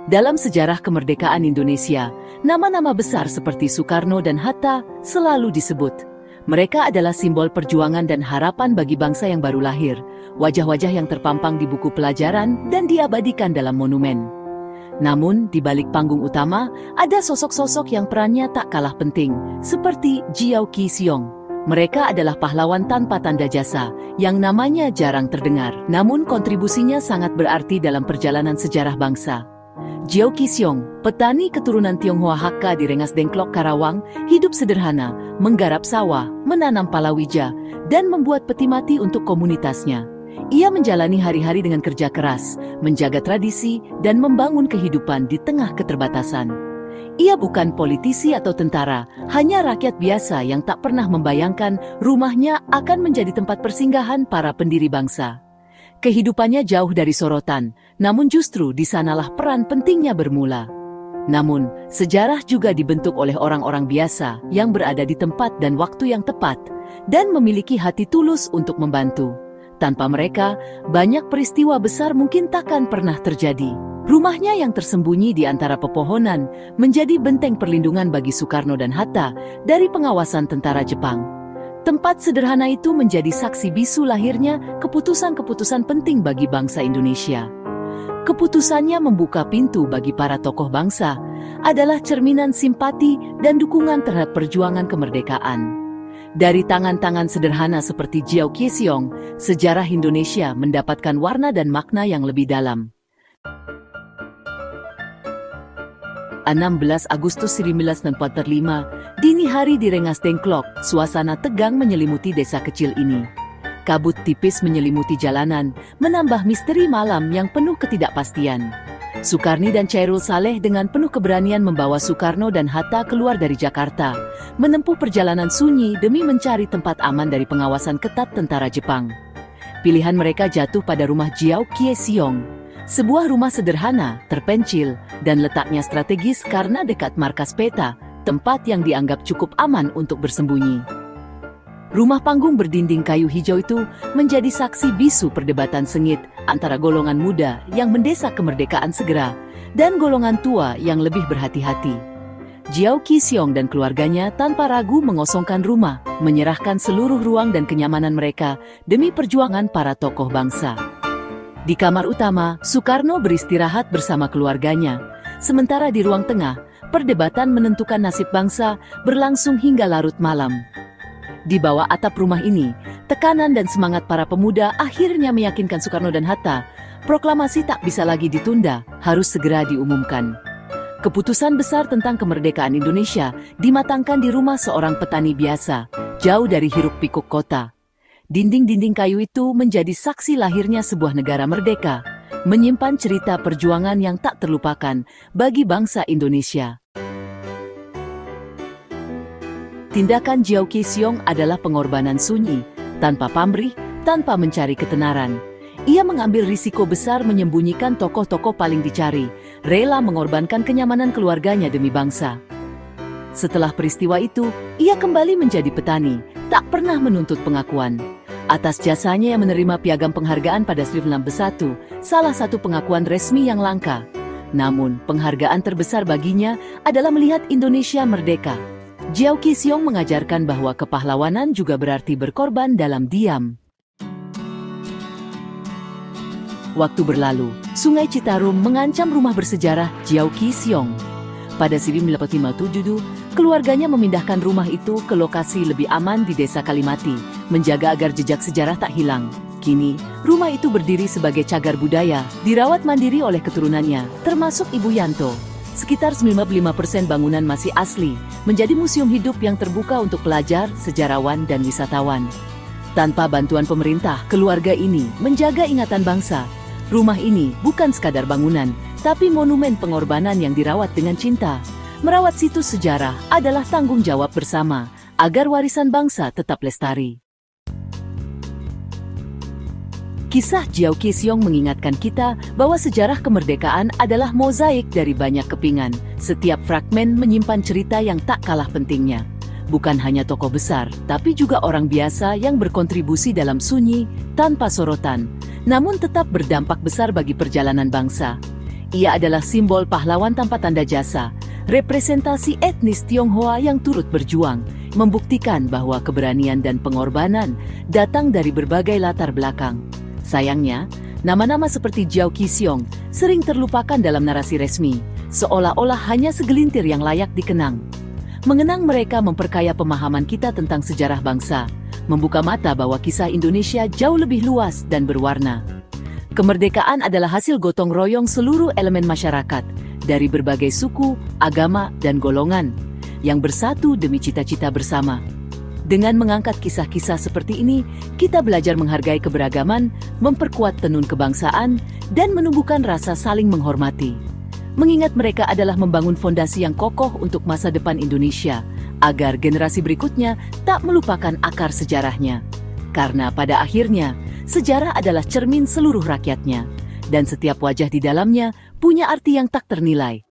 Dalam sejarah kemerdekaan Indonesia, nama-nama besar seperti Soekarno dan Hatta selalu disebut. Mereka adalah simbol perjuangan dan harapan bagi bangsa yang baru lahir, wajah-wajah yang terpampang di buku pelajaran dan diabadikan dalam monumen. Namun, di balik panggung utama, ada sosok-sosok yang perannya tak kalah penting, seperti Jiao Qi Xiong. Mereka adalah pahlawan tanpa tanda jasa, yang namanya jarang terdengar. Namun kontribusinya sangat berarti dalam perjalanan sejarah bangsa. Jiao Qi Xiong, petani keturunan Tionghoa Hakka di Rengas Dengklok, Karawang, hidup sederhana, menggarap sawah, menanam palawija, dan membuat peti mati untuk komunitasnya. Ia menjalani hari-hari dengan kerja keras, menjaga tradisi, dan membangun kehidupan di tengah keterbatasan. Ia bukan politisi atau tentara, hanya rakyat biasa yang tak pernah membayangkan rumahnya akan menjadi tempat persinggahan para pendiri bangsa. Kehidupannya jauh dari sorotan, namun justru di sanalah peran pentingnya bermula. Namun, sejarah juga dibentuk oleh orang-orang biasa yang berada di tempat dan waktu yang tepat, dan memiliki hati tulus untuk membantu. Tanpa mereka, banyak peristiwa besar mungkin takkan pernah terjadi. Rumahnya yang tersembunyi di antara pepohonan menjadi benteng perlindungan bagi Soekarno dan Hatta dari pengawasan tentara Jepang. Tempat sederhana itu menjadi saksi bisu lahirnya keputusan-keputusan penting bagi bangsa Indonesia. Keputusannya membuka pintu bagi para tokoh bangsa adalah cerminan simpati dan dukungan terhadap perjuangan kemerdekaan. Dari tangan-tangan sederhana seperti Jiao Qi Xiong, sejarah Indonesia mendapatkan warna dan makna yang lebih dalam. 16 Agustus 1945, dini hari di Rengas Dengklok, suasana tegang menyelimuti desa kecil ini. Kabut tipis menyelimuti jalanan, menambah misteri malam yang penuh ketidakpastian. Sukarni dan Chairul Saleh dengan penuh keberanian membawa Soekarno dan Hatta keluar dari Jakarta, menempuh perjalanan sunyi demi mencari tempat aman dari pengawasan ketat tentara Jepang. Pilihan mereka jatuh pada rumah Jiao Qi Xiong, sebuah rumah sederhana, terpencil, dan letaknya strategis karena dekat markas peta, tempat yang dianggap cukup aman untuk bersembunyi. Rumah panggung berdinding kayu hijau itu menjadi saksi bisu perdebatan sengit antara golongan muda yang mendesak kemerdekaan segera dan golongan tua yang lebih berhati-hati. Jiao Qi Xiong dan keluarganya tanpa ragu mengosongkan rumah, menyerahkan seluruh ruang dan kenyamanan mereka demi perjuangan para tokoh bangsa. Di kamar utama, Soekarno beristirahat bersama keluarganya, sementara di ruang tengah, perdebatan menentukan nasib bangsa berlangsung hingga larut malam. Di bawah atap rumah ini, tekanan dan semangat para pemuda akhirnya meyakinkan Soekarno dan Hatta, proklamasi tak bisa lagi ditunda, harus segera diumumkan. Keputusan besar tentang kemerdekaan Indonesia dimatangkan di rumah seorang petani biasa, jauh dari hiruk-pikuk kota. Dinding-dinding kayu itu menjadi saksi lahirnya sebuah negara merdeka, menyimpan cerita perjuangan yang tak terlupakan bagi bangsa Indonesia. Tindakan Jiao Qi Xiong adalah pengorbanan sunyi, tanpa pamrih, tanpa mencari ketenaran. Ia mengambil risiko besar menyembunyikan tokoh-tokoh paling dicari, rela mengorbankan kenyamanan keluarganya demi bangsa. Setelah peristiwa itu, ia kembali menjadi petani, tak pernah menuntut pengakuan. Atas jasanya yang menerima piagam penghargaan pada 1961, salah satu pengakuan resmi yang langka. Namun, penghargaan terbesar baginya adalah melihat Indonesia merdeka. Jiao Qi Xiong mengajarkan bahwa kepahlawanan juga berarti berkorban dalam diam. Waktu berlalu, Sungai Citarum mengancam rumah bersejarah Jiao Qi Xiong. Pada 1957, keluarganya memindahkan rumah itu ke lokasi lebih aman di Desa Kalimati, menjaga agar jejak sejarah tak hilang. Kini, rumah itu berdiri sebagai cagar budaya, dirawat mandiri oleh keturunannya, termasuk Ibu Yanto. Sekitar 95% bangunan masih asli, menjadi museum hidup yang terbuka untuk pelajar, sejarawan, dan wisatawan. Tanpa bantuan pemerintah, keluarga ini menjaga ingatan bangsa. Rumah ini bukan sekadar bangunan, tapi monumen pengorbanan yang dirawat dengan cinta. Merawat situs sejarah adalah tanggung jawab bersama, agar warisan bangsa tetap lestari. Kisah Jiao Qi Xiong mengingatkan kita bahwa sejarah kemerdekaan adalah mozaik dari banyak kepingan. Setiap fragmen menyimpan cerita yang tak kalah pentingnya. Bukan hanya tokoh besar, tapi juga orang biasa yang berkontribusi dalam sunyi, tanpa sorotan, namun tetap berdampak besar bagi perjalanan bangsa. Ia adalah simbol pahlawan tanpa tanda jasa, representasi etnis Tionghoa yang turut berjuang, membuktikan bahwa keberanian dan pengorbanan datang dari berbagai latar belakang. Sayangnya, nama-nama seperti Jiao Qisiong sering terlupakan dalam narasi resmi, seolah-olah hanya segelintir yang layak dikenang. Mengenang mereka memperkaya pemahaman kita tentang sejarah bangsa, membuka mata bahwa kisah Indonesia jauh lebih luas dan berwarna. Kemerdekaan adalah hasil gotong royong seluruh elemen masyarakat, dari berbagai suku, agama, dan golongan, yang bersatu demi cita-cita bersama. Dengan mengangkat kisah-kisah seperti ini, kita belajar menghargai keberagaman, memperkuat tenun kebangsaan, dan menumbuhkan rasa saling menghormati. Mengingat mereka adalah membangun fondasi yang kokoh untuk masa depan Indonesia, agar generasi berikutnya tak melupakan akar sejarahnya. Karena pada akhirnya, sejarah adalah cermin seluruh rakyatnya, dan setiap wajah di dalamnya punya arti yang tak ternilai.